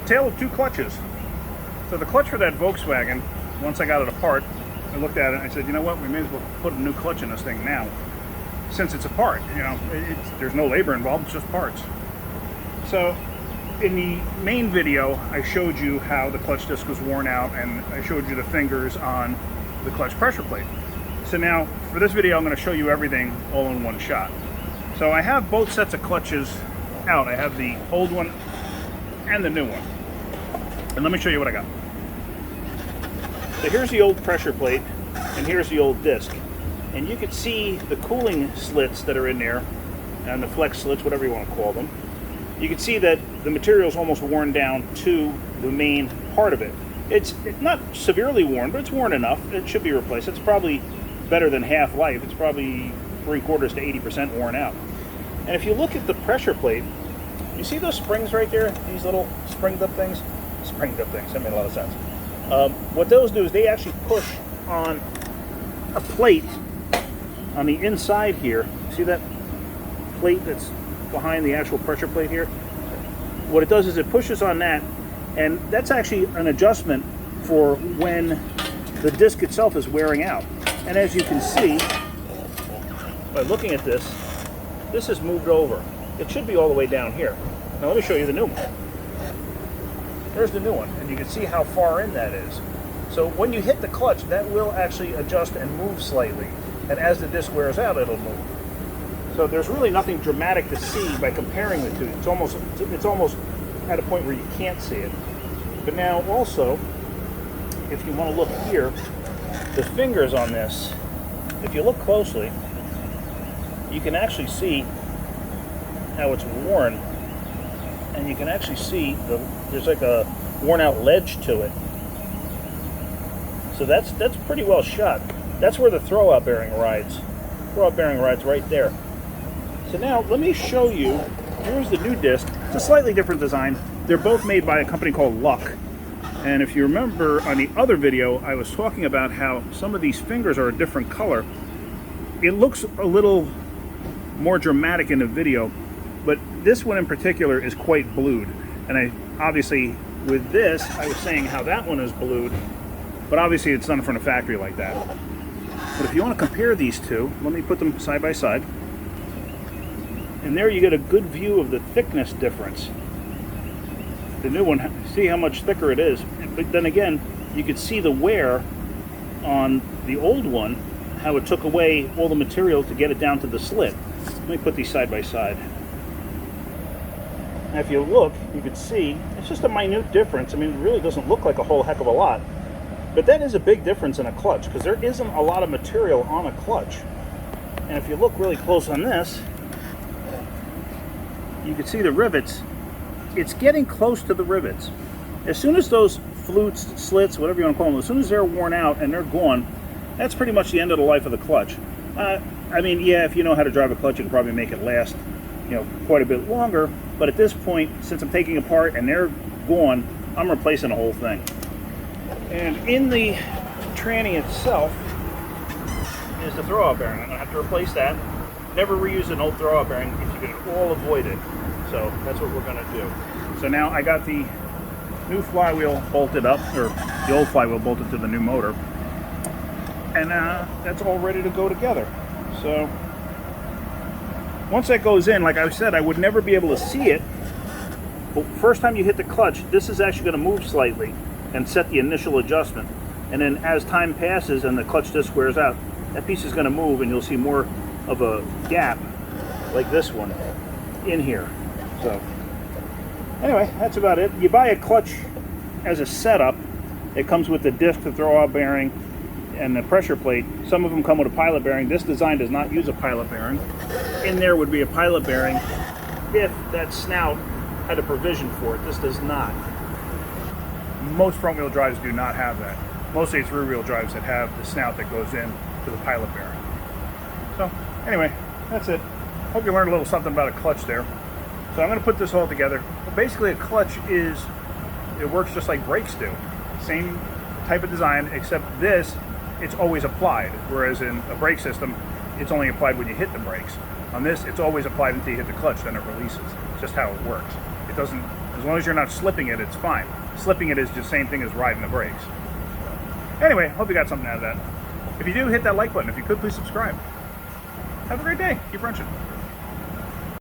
tale of two clutches. So the clutch for that Volkswagen, once I got it apart, I looked at it and I said, you know what, we may as well put a new clutch in this thing now, since it's a part. You know, there's no labor involved, it's just parts. So in the main video, I showed you how the clutch disc was worn out, and I showed you the fingers on the clutch pressure plate. So now, for this video, I'm going to show you everything all in one shot. So I have both sets of clutches out. I have the old one and the new one. And let me show you what I got. So here's the old pressure plate, and here's the old disc. And you can see the cooling slits that are in there, and the flex slits, whatever you want to call them. You can see that the material is almost worn down to the main part of it. It's not severely worn, but it's worn enough. It should be replaced. It's probably better than half life. It's probably 3/4 to 80% worn out. And if you look at the pressure plate, you see those springs right there? These little springed up things? Springed up things, that made a lot of sense. What those do is they actually push on a plate on the inside here. See that plate that's behind the actual pressure plate here? What it does is it pushes on that, and that's actually an adjustment for when the disc itself is wearing out. And as you can see, by looking at this, this is moved over. It should be all the way down here. Now let me show you the new one. There's the new one, and you can see how far in that is. So when you hit the clutch, that will actually adjust and move slightly. And as the disc wears out, it'll move. So there's really nothing dramatic to see by comparing the two. It's almost at a point where you can't see it. But now also, if you want to look here, the fingers on this, if you look closely, you can actually see how it's worn. And you can actually see there's like a worn out ledge to it. So that's pretty well shot. That's where the throwout bearing rides. Throwout bearing rides right there. So now let me show you, here's the new disc. It's a slightly different design. They're both made by a company called Luck. And if you remember on the other video, I was talking about how some of these fingers are a different color. It looks a little more dramatic in the video, but this one in particular is quite blued. And obviously with this, I was saying how that one is blued, but obviously it's done from a factory like that. But if you want to compare these two, let me put them side by side. And there you get a good view of the thickness difference. The new one, see how much thicker it is. But then again, you could see the wear on the old one, how it took away all the material to get it down to the slit. Let me put these side by side. Now if you look, you can see it's just a minute difference. I mean, it really doesn't look like a whole heck of a lot. But that is a big difference in a clutch, because there isn't a lot of material on a clutch. And if you look really close on this, you can see the rivets. It's getting close to the rivets. As soon as those flutes, slits, whatever you want to call them, as soon as they're worn out and they're gone, that's pretty much the end of the life of the clutch. I mean, yeah, if you know how to drive a clutch, you can probably make it last, you know, quite a bit longer. But at this point, since I'm taking apart and they're gone, I'm replacing the whole thing. And in the tranny itself is the throwout bearing. I'm going to have to replace that. Never reuse an old throwout bearing if you can all avoid it. So that's what we're going to do. So now I got the new flywheel bolted up, or the old flywheel bolted to the new motor. And that's all ready to go together. So once that goes in, like I said, I would never be able to see it. But first time you hit the clutch, this is actually going to move slightly and set the initial adjustment. And then as time passes and the clutch disc wears out, that piece is going to move and you'll see more of a gap like this one in here. So anyway, that's about it. You buy a clutch as a setup. It comes with the disc, the throwout bearing, and the pressure plate. Some of them come with a pilot bearing. This design does not use a pilot bearing. In there would be a pilot bearing if that snout had a provision for it. This does not. Most front-wheel drives do not have that. Mostly it's rear-wheel drives that have the snout that goes in to the pilot bearing. So anyway, that's it. Hope you learned a little something about a clutch there. So I'm going to put this all together. But basically a clutch it works just like brakes do. Same type of design, except this, it's always applied. Whereas in a brake system, it's only applied when you hit the brakes. On this, it's always applied until you hit the clutch, then it releases. It's just how it works. It doesn't As long as you're not slipping it, it's fine. Slipping it is the same thing as riding the brakes. Anyway, hope you got something out of that. If you do, hit that like button. If you could, please subscribe. Have a great day. Keep wrenching.